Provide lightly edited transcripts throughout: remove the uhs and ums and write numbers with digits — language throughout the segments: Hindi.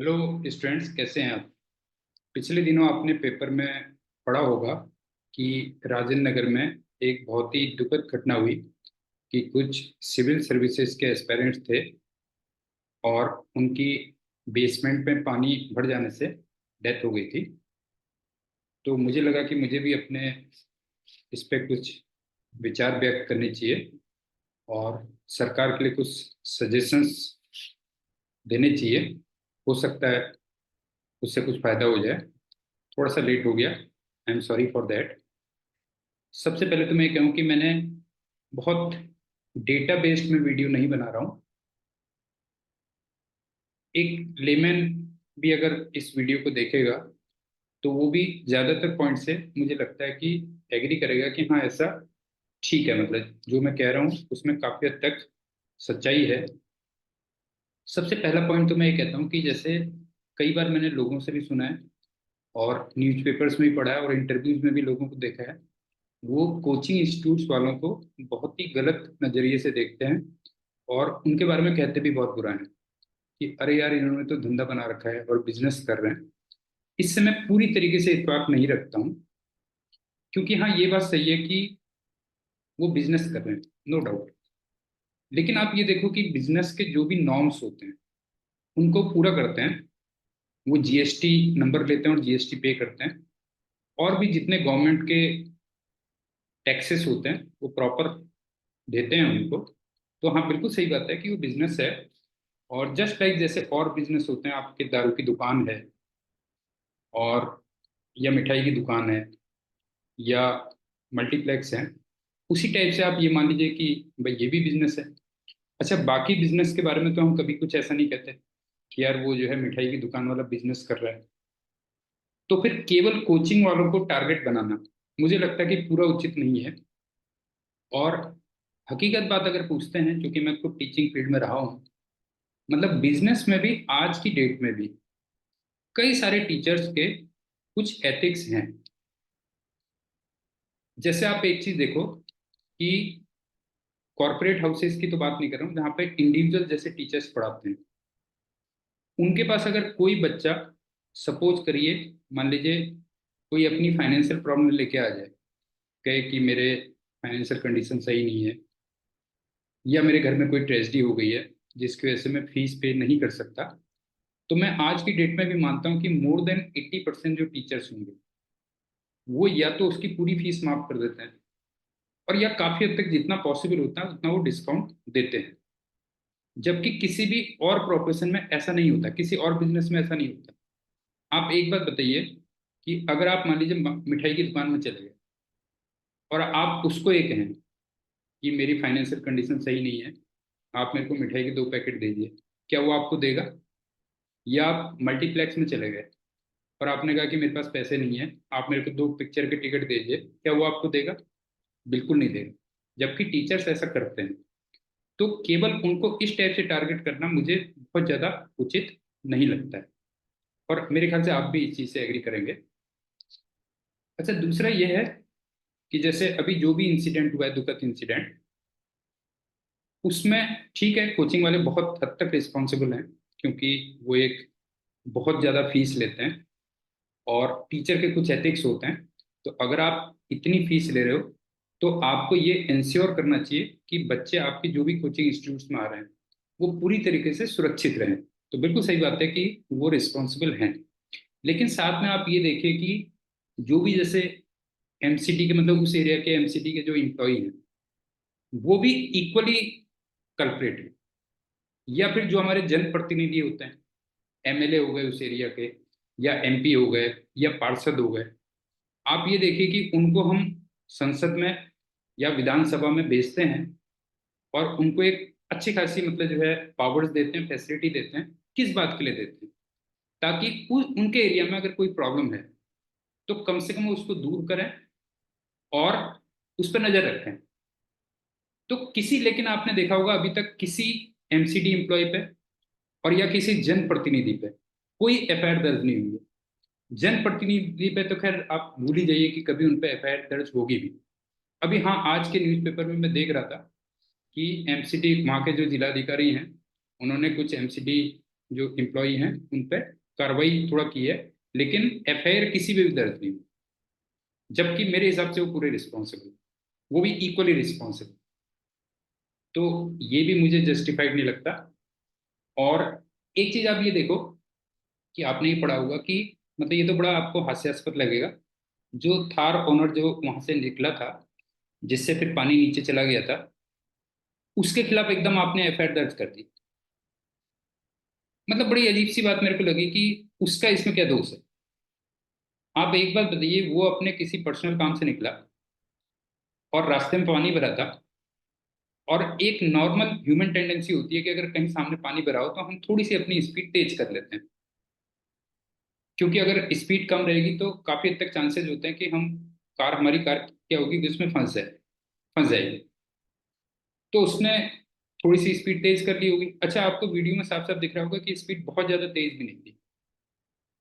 हेलो स्टूडेंट्स, कैसे हैं आप। पिछले दिनों आपने पेपर में पढ़ा होगा कि राजेंद्र नगर में एक बहुत ही दुखद घटना हुई कि कुछ सिविल सर्विसेज के एस्पिरेंट्स थे और उनकी बेसमेंट में पानी भर जाने से डेथ हो गई थी। तो मुझे लगा कि मुझे भी अपने इस पे कुछ विचार व्यक्त करने चाहिए और सरकार के लिए कुछ सजेशंस देने चाहिए। हो सकता है उससे कुछ फायदा हो जाए। थोड़ा सा लेट हो गया, I am sorry for that. सबसे पहले तो मैं कहूँ कि मैंने बहुत डेटा बेस्ड में वीडियो नहीं बना रहा हूँ। एक लेमैन भी अगर इस वीडियो को देखेगा तो वो भी ज़्यादातर पॉइंट से मुझे लगता है कि एग्री करेगा कि हाँ, ऐसा ठीक है। मतलब जो मैं कह रहा हूँ उसमें काफ़ी हद तक सच्चाई है। सबसे पहला पॉइंट तो मैं ये कहता हूँ कि जैसे कई बार मैंने लोगों से भी सुना है और न्यूज़पेपर्स में भी पढ़ा है और इंटरव्यूज में भी लोगों को देखा है। वो कोचिंग इंस्टीट्यूट्स वालों को बहुत ही गलत नजरिए से देखते हैं और उनके बारे में कहते भी बहुत बुरा है कि अरे यार, इन्होंने तो धंधा बना रखा है और बिजनेस कर रहे हैं। इससे मैं पूरी तरीके से इत्तेफाक नहीं रखता हूँ, क्योंकि हाँ, ये बात सही है कि वो बिजनेस कर रहे हैं, नो डाउट। लेकिन आप ये देखो कि बिजनेस के जो भी नॉर्म्स होते हैं उनको पूरा करते हैं। वो जीएसटी नंबर लेते हैं और जीएसटी पे करते हैं, और भी जितने गवर्नमेंट के टैक्सेस होते हैं वो प्रॉपर देते हैं उनको। तो हाँ, बिल्कुल सही बात है कि वो बिजनेस है। और जस्ट लाइक जैसे और बिजनेस होते हैं, आपके दारू की दुकान है और या मिठाई की दुकान है या मल्टीप्लेक्स है, उसी टाइप से आप ये मान लीजिए कि भाई ये भी बिजनेस है। अच्छा, बाकी बिजनेस के बारे में तो हम कभी कुछ ऐसा नहीं कहते कि यार वो जो है मिठाई की दुकान वाला बिजनेस कर रहा है। तो फिर केवल कोचिंग वालों को टारगेट बनाना मुझे लगता है कि पूरा उचित नहीं है। और हकीकत बात अगर पूछते हैं, क्योंकि मैं खुद टीचिंग फील्ड में रहा हूँ, मतलब बिजनेस में भी आज की डेट में भी कई सारे टीचर्स के कुछ एथिक्स हैं। जैसे आप एक चीज देखो कि कॉरपोरेट हाउसेस की तो बात नहीं कर रहा हूँ, जहाँ पे इंडिविजुअल जैसे टीचर्स पढ़ाते हैं, उनके पास अगर कोई बच्चा, सपोज करिए, मान लीजिए कोई अपनी फाइनेंशियल प्रॉब्लम लेके आ जाए, कहे कि मेरे फाइनेंशियल कंडीशन सही नहीं है या मेरे घर में कोई ट्रेजेडी हो गई है जिसकी वजह से मैं फीस पे नहीं कर सकता, तो मैं आज की डेट में भी मानता हूँ कि मोर देन 80% जो टीचर्स होंगे वो या तो उसकी पूरी फीस माफ कर देते हैं, और या काफी हद तक जितना पॉसिबल होता है उतना वो डिस्काउंट देते हैं। जबकि किसी भी और प्रोफेशन में ऐसा नहीं होता, किसी और बिजनेस में ऐसा नहीं होता। आप एक बात बताइए कि अगर आप मान लीजिए मिठाई की दुकान में चले गए और आप उसको ये कहें कि मेरी फाइनेंशियल कंडीशन सही नहीं है, आप मेरे को मिठाई के 2 पैकेट दीजिए, क्या वो आपको देगा? या आप मल्टीप्लेक्स में चले गए और आपने कहा कि मेरे पास पैसे नहीं है, आप मेरे को 2 पिक्चर के टिकट दीजिए, क्या वो आपको देगा? बिल्कुल नहीं देगा। जबकि टीचर्स ऐसा करते हैं। तो केवल उनको इस टाइप से टारगेट करना मुझे बहुत ज्यादा उचित नहीं लगता है, और मेरे ख्याल से आप भी इस चीज से एग्री करेंगे। अच्छा, दूसरा ये है कि जैसे अभी जो भी इंसिडेंट हुआ है, दुखद इंसिडेंट, उसमें ठीक है, कोचिंग वाले बहुत हद तक रिस्पॉन्सिबल हैं, क्योंकि वो एक बहुत ज़्यादा फीस लेते हैं और टीचर के कुछ एथिक्स होते हैं। तो अगर आप इतनी फीस ले रहे हो तो आपको ये इंश्योर करना चाहिए कि बच्चे आपके जो भी कोचिंग इंस्टीट्यूट्स में आ रहे हैं वो पूरी तरीके से सुरक्षित रहें। तो बिल्कुल सही बात है कि वो रिस्पॉन्सिबल हैं। लेकिन साथ में आप ये देखिए कि जो भी जैसे एमसीडी के, मतलब उस एरिया के एमसीडी के जो इम्प्लॉई हैं, वो भी इक्वली कल्प्रेट है। या फिर जो हमारे जनप्रतिनिधि होते हैं, एमएलए हो गए उस एरिया के, या एमपी हो गए, या पार्षद हो गए, आप ये देखिए कि उनको हम संसद में या विधानसभा में भेजते हैं और उनको एक अच्छी खासी, मतलब जो है, पावर्स देते हैं, फैसिलिटी देते हैं। किस बात के लिए देते हैं? ताकि उनके एरिया में अगर कोई प्रॉब्लम है तो कम से कम वो उसको दूर करें और उस पर नजर रखें। तो किसी, लेकिन आपने देखा होगा अभी तक किसी एमसीडी एम्प्लॉय पे और या किसी जनप्रतिनिधि पे कोई एफआईआर दर्ज नहीं हुई है। जनप्रतिनिधि पे तो खैर आप भूल ही जाइए कि कभी उन पे एफआईआर दर्ज होगी भी। अभी हाँ, आज के न्यूज़पेपर में मैं देख रहा था कि एमसीडी, वहाँ के जो जिलाधिकारी हैं, उन्होंने कुछ एमसीडी जो एम्प्लॉई हैं उन पर कार्रवाई थोड़ा की है, लेकिन एफआईआर किसी पे भी दर्ज नहीं हुई। जबकि मेरे हिसाब से वो पूरे रिस्पॉन्सिबल, वो भी इक्वली रिस्पॉन्सिबल। तो ये भी मुझे जस्टिफाइड नहीं लगता। और एक चीज आप ये देखो कि आपने ये पढ़ा होगा कि मतलब ये तो बड़ा आपको हास्यास्पद लगेगा, जो थार ओनर जो वहां से निकला था, जिससे फिर पानी नीचे चला गया था, उसके खिलाफ एकदम आपने एफआईआर दर्ज कर दी। मतलब बड़ी अजीब सी बात मेरे को लगी कि उसका इसमें क्या दोष है। आप एक बात बताइए, वो अपने किसी पर्सनल काम से निकला और रास्ते में पानी भरा था, और एक नॉर्मल ह्यूमन टेंडेंसी होती है कि अगर कहीं सामने पानी भरा हो तो हम थोड़ी सी अपनी स्पीड तेज कर लेते हैं, क्योंकि अगर स्पीड कम रहेगी तो काफी हद तक चांसेस होते हैं कि हमारी कार क्या होगी कि उसमें फंस जाएगी। तो उसने थोड़ी सी स्पीड तेज कर ली होगी। अच्छा, आपको वीडियो में साफ साफ दिख रहा होगा कि स्पीड बहुत ज्यादा तेज भी नहीं थी,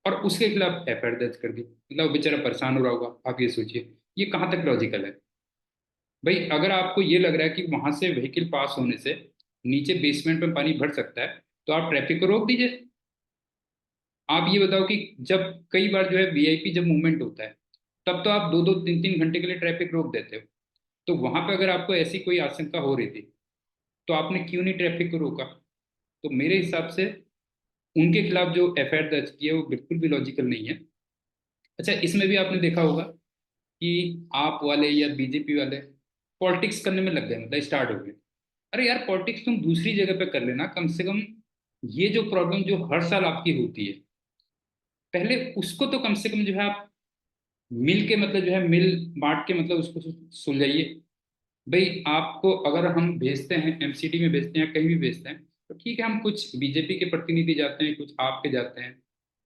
और उसके खिलाफ एफआईआर दर्ज कर दी। मतलब वो बेचारा परेशान हो रहा होगा, आप ये सोचिए, ये कहाँ तक लॉजिकल है। भाई अगर आपको ये लग रहा है कि वहां से व्हीकल पास होने से नीचे बेसमेंट में पानी भर सकता है, तो आप ट्रैफिक को रोक दीजिए। आप ये बताओ कि जब कई बार जो है वीआईपी जब मूवमेंट होता है, तब तो आप 2-2 3-3 घंटे के लिए ट्रैफिक रोक देते हो। तो वहां पे अगर आपको ऐसी कोई आशंका हो रही थी, तो आपने क्यों नहीं ट्रैफिक को रोका। तो मेरे हिसाब से उनके खिलाफ जो एफआईआर दर्ज की है वो बिल्कुल भी लॉजिकल नहीं है। अच्छा, इसमें भी आपने देखा होगा कि आप वाले या बीजेपी वाले पॉलिटिक्स करने में लग गए, मतलब स्टार्ट हो गए। अरे यार, पॉलिटिक्स तुम दूसरी जगह पे कर लेना कम से कम। ये जो प्रॉब्लम जो हर साल आपकी होती है, पहले उसको तो कम से कम जो है आप मिल के, मतलब जो है मिल बांट के, मतलब उसको सुलझाइए। भाई आपको अगर हम भेजते हैं एमसीडी में भेजते हैं या कहीं भी भेजते हैं, तो ठीक है, हम कुछ बीजेपी के प्रतिनिधि जाते हैं, कुछ आपके जाते हैं,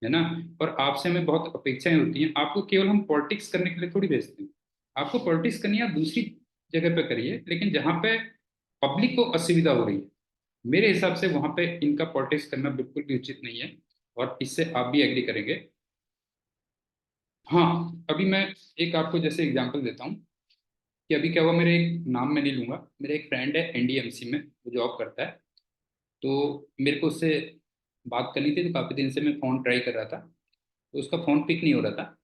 है ना। और आपसे हमें बहुत अपेक्षाएं होती हैं। आपको केवल हम पॉलिटिक्स करने के लिए थोड़ी भेजते हैं। आपको पॉलिटिक्स करनी है, आप दूसरी जगह पे करिए, लेकिन जहाँ पे पब्लिक को असुविधा हो रही है, मेरे हिसाब से वहां पे इनका पॉलिटिक्स करना बिल्कुल भी उचित नहीं है। और इससे आप भी एग्री करेंगे। हाँ, अभी मैं एक आपको जैसे एग्जांपल देता हूँ कि अभी क्या हुआ। मेरे एक नाम मैं नहीं लूंगा, मेरे एक फ्रेंड है एनडीएमसी में, वो जॉब करता है। तो मेरे को उससे बात करनी थी, तो काफ़ी दिन से मैं फ़ोन ट्राई कर रहा था, तो उसका फ़ोन पिक नहीं हो रहा था।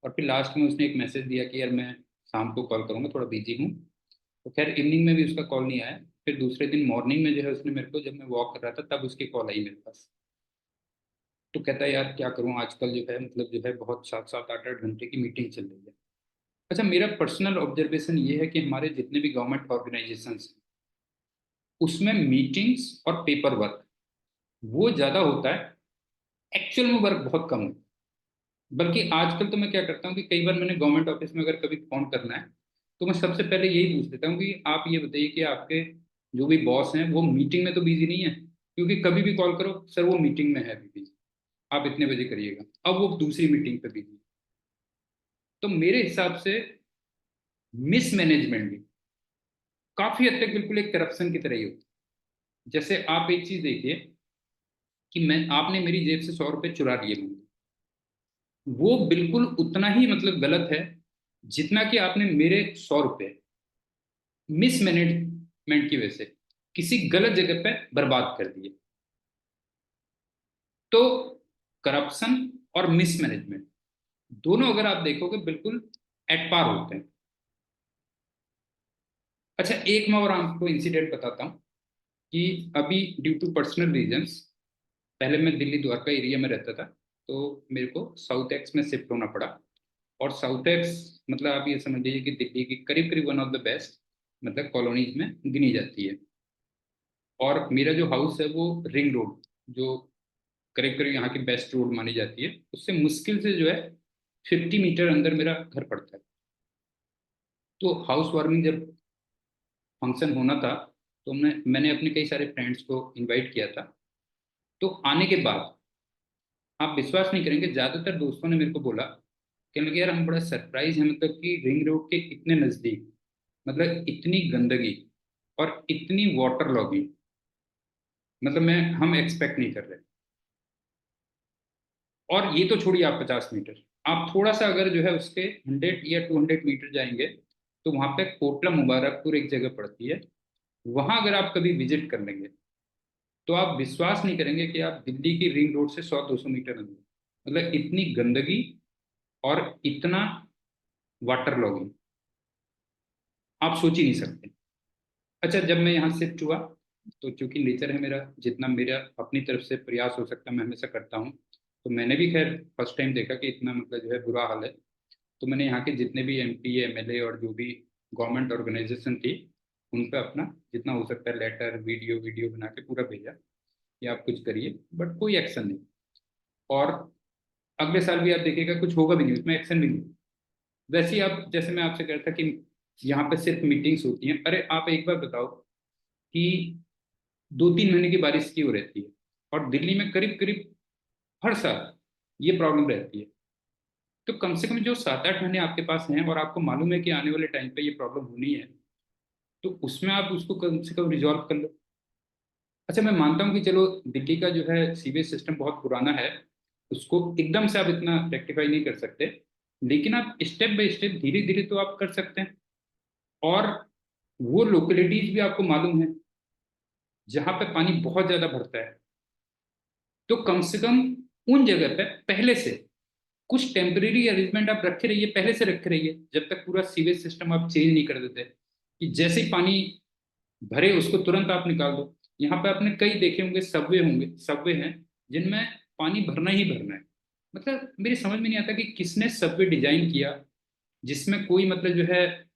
और फिर लास्ट में उसने एक मैसेज दिया कि यार मैं शाम को कॉल करूँगा, थोड़ा बिजी हूँ। तो खैर इवनिंग में भी उसका कॉल नहीं आया। फिर दूसरे दिन मॉर्निंग में जो है उसने मेरे को, जब मैं वॉक कर रहा था तब उसकी कॉल आई मेरे पास। तो कहता है यार क्या करूँ, आजकल जो है मतलब जो है बहुत 7-7 8-8 घंटे की मीटिंग चल रही है। अच्छा, मेरा पर्सनल ऑब्जर्वेशन ये है कि हमारे जितने भी गवर्नमेंट ऑर्गेनाइजेशंस, उसमें मीटिंग्स और पेपर वर्क वो ज़्यादा होता है, एक्चुअल में वर्क बहुत कम है। बल्कि आजकल तो मैं क्या करता हूँ कि कई बार मैंने गवर्नमेंट ऑफिस में अगर कभी फोन करना है, तो मैं सबसे पहले यही पूछ लेता हूँ कि आप ये बताइए कि आपके जो भी बॉस हैं वो मीटिंग में तो बिजी नहीं है। क्योंकि कभी भी कॉल करो, सर वो मीटिंग में है अभी बिजी, आप इतने बजे करिएगा, अब वो दूसरी मीटिंग पे बिजी। तो मेरे हिसाब से मिसमैनेजमेंट भी काफी हद तक बिल्कुल एक करप्शन की तरह ही होती है। जैसे आप एक चीज देखिए कि मैं आपने मेरी जेब से 100 रुपये चुरा लिए, वो बिल्कुल उतना ही मतलब गलत है जितना कि आपने मेरे 100 रुपये मिसमैनेजमेंट की वजह से किसी गलत जगह पे बर्बाद कर दिए। तो करप्शन और मिसमैनेजमेंट दोनों अगर आप देखोगे बिल्कुल एट पार होते हैं। अच्छा, एक मैं और आपको इंसिडेंट बताता हूँ कि अभी ड्यू टू पर्सनल रीजंस, पहले मैं दिल्ली द्वारका एरिया में रहता था, तो मेरे को साउथ एक्स में शिफ्ट होना पड़ा। और साउथ एक्स मतलब आप ये समझ लीजिए कि दिल्ली की करीब करीब वन ऑफ द बेस्ट मतलब कॉलोनीज में गिनी जाती है। और मेरा जो हाउस है वो रिंग रोड, जो करीब करीब यहाँ की बेस्ट रोड मानी जाती है, उससे मुश्किल से जो है 50 मीटर अंदर मेरा घर पड़ता है। तो हाउस वार्मिंग जब फंक्शन होना था, तो मैंने अपने कई सारे फ्रेंड्स को इनवाइट किया था। तो आने के बाद आप विश्वास नहीं करेंगे, ज़्यादातर दोस्तों ने मेरे को बोला, कहने लगे यार हम बड़ा सरप्राइज है, मतलब कि रिंग रोड के इतने नज़दीक मतलब इतनी गंदगी और इतनी वाटर लॉगिंग, मतलब मैं हम एक्सपेक्ट नहीं कर रहे। और ये तो छोड़िए आप 50 मीटर, आप थोड़ा सा अगर जो है उसके 100 या 200 मीटर जाएंगे, तो वहां पे कोटला मुबारकपुर एक जगह पड़ती है। वहां अगर आप कभी विजिट कर लेंगे, तो आप विश्वास नहीं करेंगे कि आप दिल्ली की रिंग रोड से 100-200 मीटर अंदर, मतलब इतनी गंदगी और इतना वाटर लॉगिंग आप सोच ही नहीं सकते। अच्छा, जब मैं यहाँ शिफ्ट हुआ, तो चूंकि नेचर है मेरा, जितना मेरा अपनी तरफ से प्रयास हो सकता है मैं हमेशा करता हूँ। तो मैंने भी खैर फर्स्ट टाइम देखा कि इतना मतलब जो है बुरा हाल है। तो मैंने यहाँ के जितने भी एमपी एमएलए और जो भी गवर्नमेंट ऑर्गेनाइजेशन थी, उन पर अपना जितना हो सकता है लेटर वीडियो वीडियो बना के पूरा भेजा कि आप कुछ करिए, बट कोई एक्शन नहीं। और अगले साल भी आप देखिएगा कुछ होगा भी नहीं, उसमें एक्शन भी नहीं। वैसे ही आप, जैसे मैं आपसे कह रहा था कि यहाँ पे सिर्फ मीटिंग्स होती हैं, अरे आप एक बार बताओ कि 2-3 महीने की बारिश की हो रहती है, और दिल्ली में करीब करीब हर साल ये प्रॉब्लम रहती है। तो कम से कम जो 7-8 महीने आपके पास हैं और आपको मालूम है कि आने वाले टाइम पे ये प्रॉब्लम होनी है, तो उसमें आप उसको कम से कम रिजॉल्व कर लो। अच्छा, मैं मानता हूँ कि चलो दिल्ली का जो है सीवेज सिस्टम बहुत पुराना है, उसको एकदम से आप इतना रेक्टिफाई नहीं कर सकते, लेकिन आप स्टेप बाय स्टेप धीरे धीरे तो आप कर सकते हैं। और वो लोकेलिटीज भी आपको मालूम है जहाँ पे पानी बहुत ज्यादा भरता है, तो कम से कम उन जगह पे पहले से कुछ टेम्परेरी अरेंजमेंट आप रखे रहिए, पहले से रखे रहिए, जब तक पूरा सीवेज सिस्टम आप चेंज नहीं कर देते कि जैसे ही पानी भरे उसको तुरंत आप निकाल दो। यहाँ पे आपने कई देखे होंगे, सबवे हैं जिनमें पानी भरना ही भरना है। मतलब मेरी समझ में नहीं आता कि किसने सबवे डिजाइन किया, जिसमें कोई मतलब जो है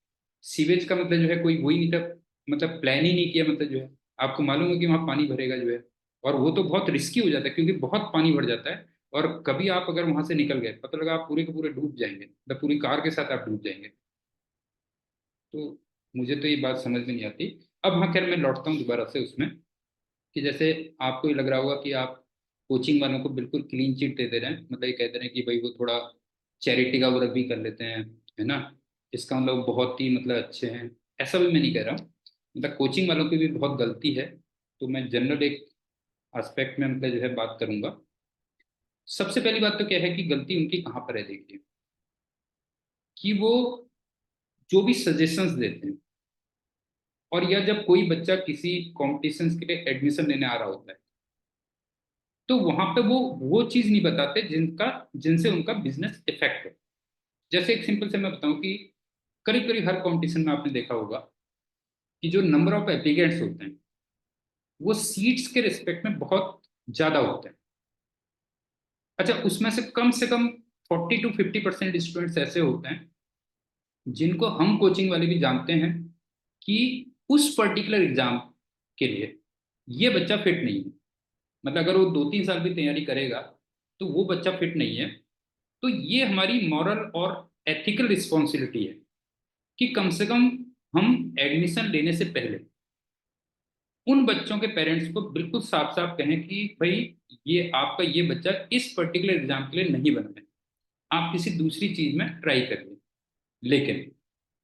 सीवेज का मतलब जो है कोई वही नहीं था, मतलब प्लान ही नहीं किया, मतलब जो है आपको मालूम है कि वहाँ पानी भरेगा जो है। और वो तो बहुत रिस्की हो जाता है क्योंकि बहुत पानी भर जाता है, और कभी आप अगर वहां से निकल गए पता लगा आप पूरे के पूरे डूब जाएंगे, मतलब पूरी कार के साथ आप डूब जाएंगे। तो मुझे तो ये बात समझ में नहीं आती। अब हाँ, खैर मैं लौटता हूँ दोबारा से उसमें कि जैसे आपको ये लग रहा होगा कि आप कोचिंग वालों को बिल्कुल क्लीन चिट दे दे रहे हैं, मतलब ये कहते रहे हैं कि भाई वो थोड़ा चैरिटी का वर्क भी कर लेते हैं, है ना, इसका मतलब बहुत ही मतलब अच्छे हैं। ऐसा भी मैं नहीं कह रहा हूँ, मतलब कोचिंग वालों की भी बहुत गलती है। तो मैं जनरल एक एस्पेक्ट में मतलब जो है बात करूंगा। सबसे पहली बात तो क्या है कि गलती उनकी कहाँ पर है, देखिए, कि वो जो भी सजेशंस देते हैं, और या जब कोई बच्चा किसी कॉम्पिटिशन्स के लिए एडमिशन लेने आ रहा होता है, तो वहां पे वो चीज नहीं बताते जिनसे उनका बिजनेस इफेक्ट हो। जैसे एक सिंपल से मैं बताऊं कि करीब करीब हर कंपटीशन में आपने देखा होगा कि जो नंबर ऑफ एप्लीकेंट्स होते हैं वो सीट्स के रिस्पेक्ट में बहुत ज्यादा होते हैं। अच्छा, उसमें से कम 40-50% स्टूडेंट्स ऐसे होते हैं जिनको हम कोचिंग वाले भी जानते हैं कि उस पर्टिकुलर एग्जाम के लिए ये बच्चा फिट नहीं है। मतलब अगर वो 2-3 साल भी तैयारी करेगा तो वो बच्चा फिट नहीं है। तो ये हमारी मॉरल और एथिकल रिस्पॉन्सिबिलिटी है कि कम से कम हम एडमिशन लेने से पहले उन बच्चों के पेरेंट्स को बिल्कुल साफ साफ कहें कि भाई ये आपका ये बच्चा इस पर्टिकुलर एग्जाम के लिए नहीं बना है, आप किसी दूसरी चीज में ट्राई करिए। लेकिन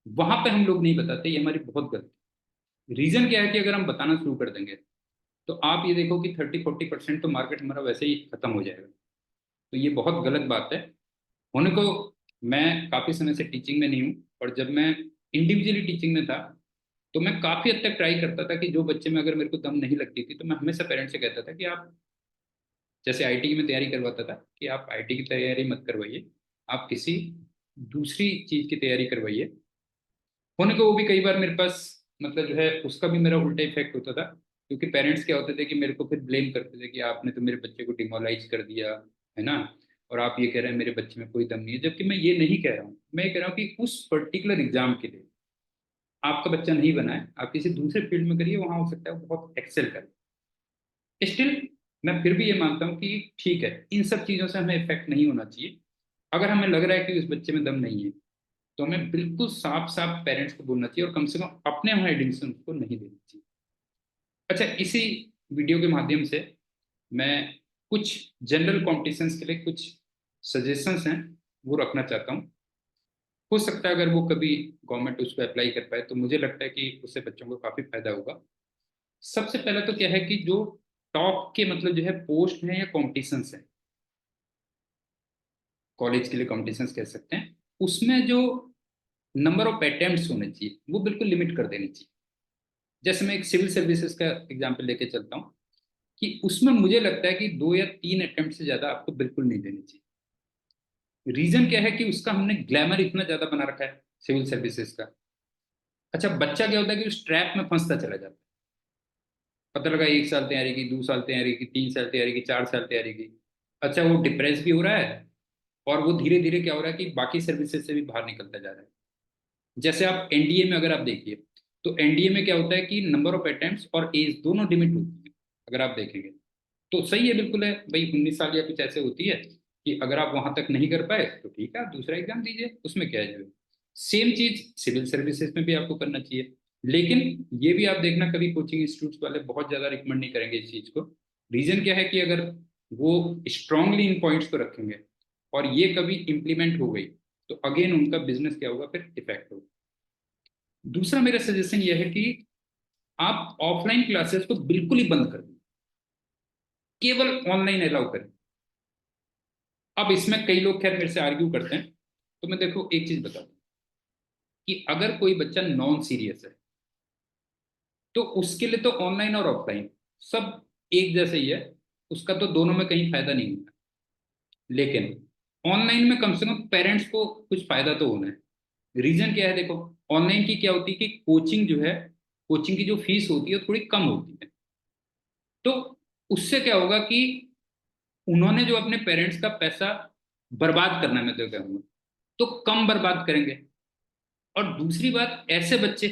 वहां पे हम लोग नहीं बताते, ये हमारी बहुत गलती। रीजन क्या है कि अगर हम बताना शुरू कर देंगे तो आप ये देखो कि 30-40% तो मार्केट हमारा वैसे ही खत्म हो जाएगा। तो ये बहुत गलत बात है। होने को मैं काफी समय से टीचिंग में नहीं हूँ, और जब मैं इंडिविजुअली टीचिंग में था तो मैं काफी हद तक ट्राई करता था कि जो बच्चे में अगर मेरे को दम नहीं लगती थी तो मैं हमेशा पेरेंट्स से कहता था कि आप, जैसे आईटी की मैं तैयारी करवाता था, कि आप आईटी की तैयारी मत करवाइए, आप किसी दूसरी चीज की तैयारी करवाइए। होने को वो भी कई बार मेरे पास मतलब जो है उसका भी मेरा उल्टा इफेक्ट होता था, क्योंकि पेरेंट्स क्या होते थे कि मेरे को फिर ब्लेम करते थे कि आपने तो मेरे बच्चे को डिमोलाइज कर दिया, है ना, और आप ये कह रहे हैं मेरे बच्चे में कोई दम नहीं है। जबकि मैं ये नहीं कह रहा हूँ, मैं ये कह रहा हूँ कि उस पर्टिकुलर एग्जाम के लिए आपका बच्चा नहीं बना है, आप किसी दूसरे फील्ड में करिए, वहां हो सकता है वो बहुत एक्सेल करे। स्टिल मैं फिर भी ये मानता हूँ कि ठीक है, इन सब चीजों से हमें इफेक्ट नहीं होना चाहिए। अगर हमें लग रहा है कि उस बच्चे में दम नहीं है तो हमें बिल्कुल साफ साफ पेरेंट्स को बोलना चाहिए, और कम से कम अपने वहां एडमिशन को नहीं देना चाहिए। अच्छा, इसी वीडियो के माध्यम से मैं कुछ जनरल कॉम्पिटिशन्स के लिए कुछ सजेशंस हैं वो रखना चाहता हूँ। हो सकता है अगर वो कभी गवर्नमेंट उसको अप्लाई कर पाए तो मुझे लगता है कि उससे बच्चों को काफी फायदा होगा। सबसे पहला तो क्या है कि जो टॉप के मतलब जो है पोस्ट हैं या कॉम्पिटिशन्स हैं, कॉलेज के लिए कॉम्पिटिशन्स कह सकते हैं, उसमें जो नंबर ऑफ अटेम्प्ट्स होने चाहिए वो बिल्कुल लिमिट कर देनी चाहिए। जैसे मैं एक सिविल सर्विसेज का एग्जाम्पल लेके चलता हूँ कि उसमें मुझे लगता है कि 2 या 3 अटेम्प्ट से ज्यादा आपको बिल्कुल नहीं देने चाहिए। रीजन क्या है कि उसका हमने ग्लैमर इतना ज्यादा बना रखा है सिविल सर्विसेज का। अच्छा, बच्चा क्या होता है कि उस ट्रैप में फंसता चला जाता है। पता लगा 1 साल तैयारी की, 2 साल तैयारी की, 3 साल तैयारी की, 4 साल तैयारी की। अच्छा, वो डिप्रेस भी हो रहा है, और वो धीरे धीरे क्या हो रहा है कि बाकी सर्विसेज से भी बाहर निकलता जा रहा है। जैसे आप एनडीए में अगर आप देखिए, तो एनडीए में क्या होता है कि नंबर ऑफ अटेम्प्ट्स और एज दोनों लिमिट होती है। अगर आप देखेंगे तो सही है, बिल्कुल है भाई, 19 साल या कुछ ऐसे होती है कि अगर आप वहां तक नहीं कर पाए तो ठीक है, आप दूसरा एग्जाम दीजिए, उसमें क्या है जो। सेम चीज सिविल सर्विसेज में भी आपको करना चाहिए। लेकिन ये भी आप देखना, कभी कोचिंग इंस्टीट्यूट वाले बहुत ज्यादा रिकमेंड नहीं करेंगे इस चीज को। रीजन क्या है कि अगर वो स्ट्रांगली इन पॉइंट्स को रखेंगे और ये कभी इंप्लीमेंट हो गई, तो अगेन उनका बिजनेस क्या होगा, फिर इफेक्ट होगा। दूसरा मेरा सजेशन यह है कि आप ऑफलाइन क्लासेस को बिल्कुल ही बंद कर दें, केवल ऑनलाइन अलाउ करें। अब इसमें कई लोग खैर मेरे से आर्ग्यू करते हैं, तो मैं देखो एक चीज बता दूं कि अगर कोई बच्चा नॉन सीरियस है तो उसके लिए तो ऑनलाइन और ऑफलाइन सब एक जैसे ही है, उसका तो दोनों में कहीं फायदा नहीं होता। लेकिन ऑनलाइन में कम से कम पेरेंट्स को कुछ फायदा तो होना है। रीजन क्या है, देखो ऑनलाइन की क्या होती है कि कोचिंग जो है, कोचिंग की जो फीस होती है थोड़ी कम होती है। तो उससे क्या होगा कि उन्होंने जो अपने पेरेंट्स का पैसा बर्बाद करना है, मैं तो कहूँगा, तो कम बर्बाद करेंगे। और दूसरी बात, ऐसे बच्चे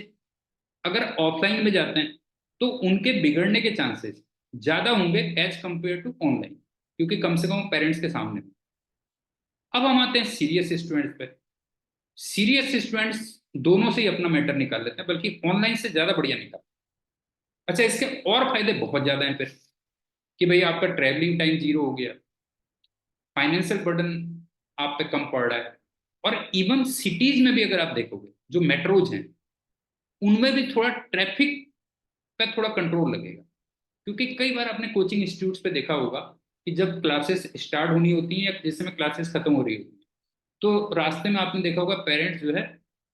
अगर ऑफलाइन में जाते हैं तो उनके बिगड़ने के चांसेस ज्यादा होंगे एज कंपेयर टू ऑनलाइन, क्योंकि कम से कम पेरेंट्स के सामने। अब हम आते हैं सीरियस स्टूडेंट्स पे। सीरियस स्टूडेंट्स दोनों से ही अपना मैटर निकाल लेते हैं, बल्कि ऑनलाइन से ज्यादा बढ़िया निकाल। अच्छा, इसके और फायदे बहुत ज्यादा हैं फिर, कि भाई आपका ट्रैवलिंग टाइम जीरो हो गया, फाइनेंशियल बर्डन आप पे कम पड़ रहा है। और इवन सिटीज में भी अगर आप देखोगे, जो मेट्रोज हैं, उनमें भी थोड़ा ट्रैफिक पे थोड़ा कंट्रोल लगेगा। क्योंकि कई बार आपने कोचिंग इंस्टीट्यूट्स पे देखा होगा कि जब क्लासेस स्टार्ट होनी होती हैं या जिस समय क्लासेस खत्म हो रही होती हैं, तो रास्ते में आपने देखा होगा पेरेंट्स जो है,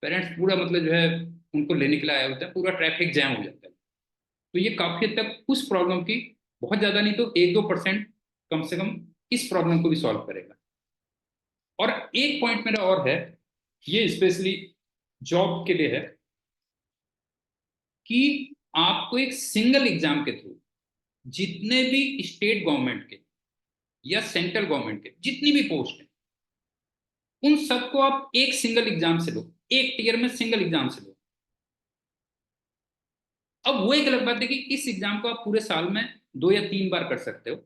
पेरेंट्स पूरा मतलब जो है उनको लेने के लिए आया होता है, पूरा ट्रैफिक जैम हो जाता है। तो ये काफी हद तक उस प्रॉब्लम की, बहुत ज्यादा नहीं तो 1-2% कम से कम इस प्रॉब्लम को भी सॉल्व करेगा। और एक पॉइंट मेरा और है, ये स्पेशली जॉब के लिए है, कि आपको एक सिंगल एग्जाम के थ्रू जितने भी स्टेट गवर्नमेंट के या सेंट्रल गवर्नमेंट के जितनी भी पोस्ट है, उन सबको आप एक सिंगल एग्जाम से लो, एक टीयर में सिंगल एग्जाम से लो। अब वो एक अलग बात है कि इस एग्जाम को आप पूरे साल में 2 या 3 बार कर सकते हो।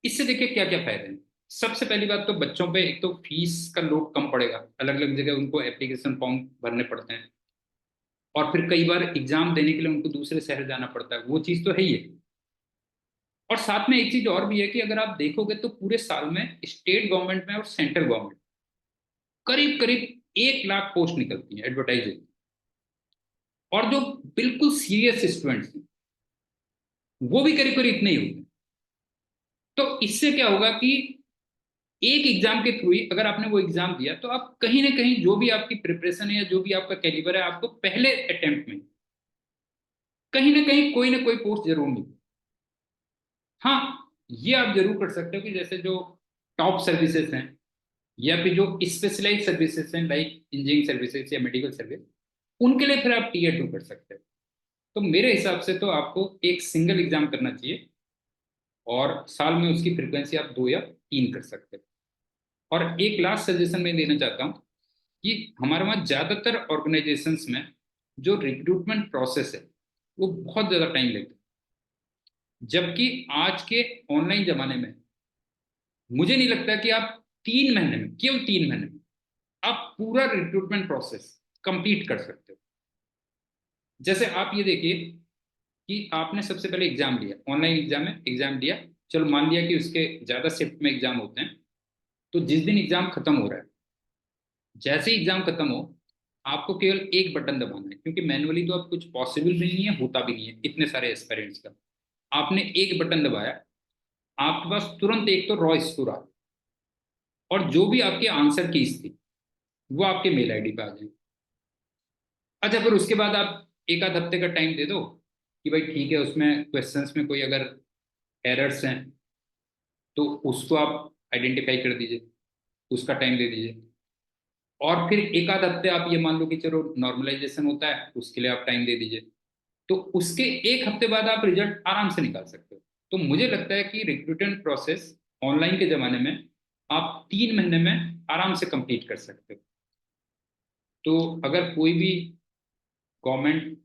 इससे देखिए क्या क्या फायदे हैं। सबसे पहली बात तो बच्चों पे एक तो फीस का लोड कम पड़ेगा, अलग अलग जगह उनको एप्लीकेशन फॉर्म भरने पड़ते हैं, और फिर कई बार एग्जाम देने के लिए उनको दूसरे शहर जाना पड़ता है, वो चीज़ तो है ही है। और साथ में एक चीज और भी है कि अगर आप देखोगे तो पूरे साल में स्टेट गवर्नमेंट में और सेंट्रल गवर्नमेंट करीब करीब 1 लाख पोस्ट निकलती हैं, एडवर्टाइज होती है। और जो बिल्कुल सीरियस स्टूडेंट्स हैं वो भी करीब करीब इतने ही होते हैं। तो इससे क्या होगा कि एक एग्जाम के थ्रू ही अगर आपने वो एग्जाम दिया, तो आप कहीं ना कहीं जो भी आपकी प्रिपरेशन है या जो भी आपका कैलिबर है, आपको पहले अटेम्प्ट में कहीं ना कोई पोस्ट जरूर मिली। हाँ, ये आप जरूर कर सकते हो कि जैसे जो टॉप सर्विसेज हैं या फिर जो स्पेशलाइज सर्विसेज हैं, लाइक इंजीनियरिंग सर्विसेज या मेडिकल सर्विस, उनके लिए फिर आप टीयर 2 कर सकते हो। तो मेरे हिसाब से तो आपको एक सिंगल एग्जाम करना चाहिए, और साल में उसकी फ्रिक्वेंसी आप 2 या 3 कर सकते हो। और एक लास्ट सजेशन मैं देना चाहता हूँ कि हमारे वहाँ ज़्यादातर ऑर्गेनाइजेशंस में जो रिक्रूटमेंट प्रोसेस है वो बहुत ज़्यादा टाइम लेता है, जबकि आज के ऑनलाइन जमाने में मुझे नहीं लगता कि आप 3 महीने में, केवल 3 महीने में आप पूरा रिक्रूटमेंट प्रोसेस कंप्लीट कर सकते हो। जैसे आप ये देखिए कि आपने सबसे पहले एग्जाम लिया, ऑनलाइन एग्जाम है, एग्जाम दिया, चलो मान लिया कि उसके ज़्यादा शिफ्ट में एग्जाम होते हैं, तो जिस दिन एग्जाम खत्म हो रहा है, जैसे ही एग्जाम खत्म हो, आपको केवल एक बटन दबाना है, क्योंकि मैनुअली तो अब कुछ पॉसिबल भी नहीं है, होता भी नहीं है इतने सारे एस्पिरेंट्स का। आपने एक बटन दबाया, आपके पास तुरंत एक तो रॉ स्कोर आ, और जो भी आपके आंसर कीज थी वो आपके मेल आईडी पे आ जाए। अच्छा, फिर उसके बाद आप एक आध हफ्ते का टाइम दे दो, कि भाई ठीक है, उसमें क्वेश्चंस में कोई अगर एरर्स हैं तो उसको आप आइडेंटिफाई कर दीजिए, उसका टाइम दे दीजिए। और फिर एक आध हफ्ते आप ये मान लो कि चलो नॉर्मलाइजेशन होता है, उसके लिए आप टाइम दे दीजिए। तो उसके एक हफ्ते बाद आप रिजल्ट आराम से निकाल सकते हो। तो मुझे लगता है कि रिक्रूटमेंट प्रोसेस ऑनलाइन के जमाने में आप 3 महीने में आराम से कंप्लीट कर सकते हो। तो अगर कोई भी गवर्नमेंट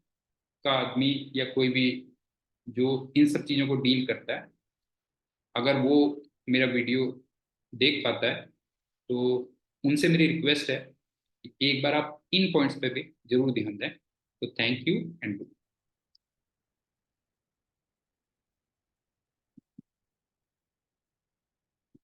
का आदमी या कोई भी जो इन सब चीज़ों को डील करता है, अगर वो मेरा वीडियो देख पाता है, तो उनसे मेरी रिक्वेस्ट है कि एक बार आप इन पॉइंट्स पे भी जरूर ध्यान दें। तो थैंक यू एंड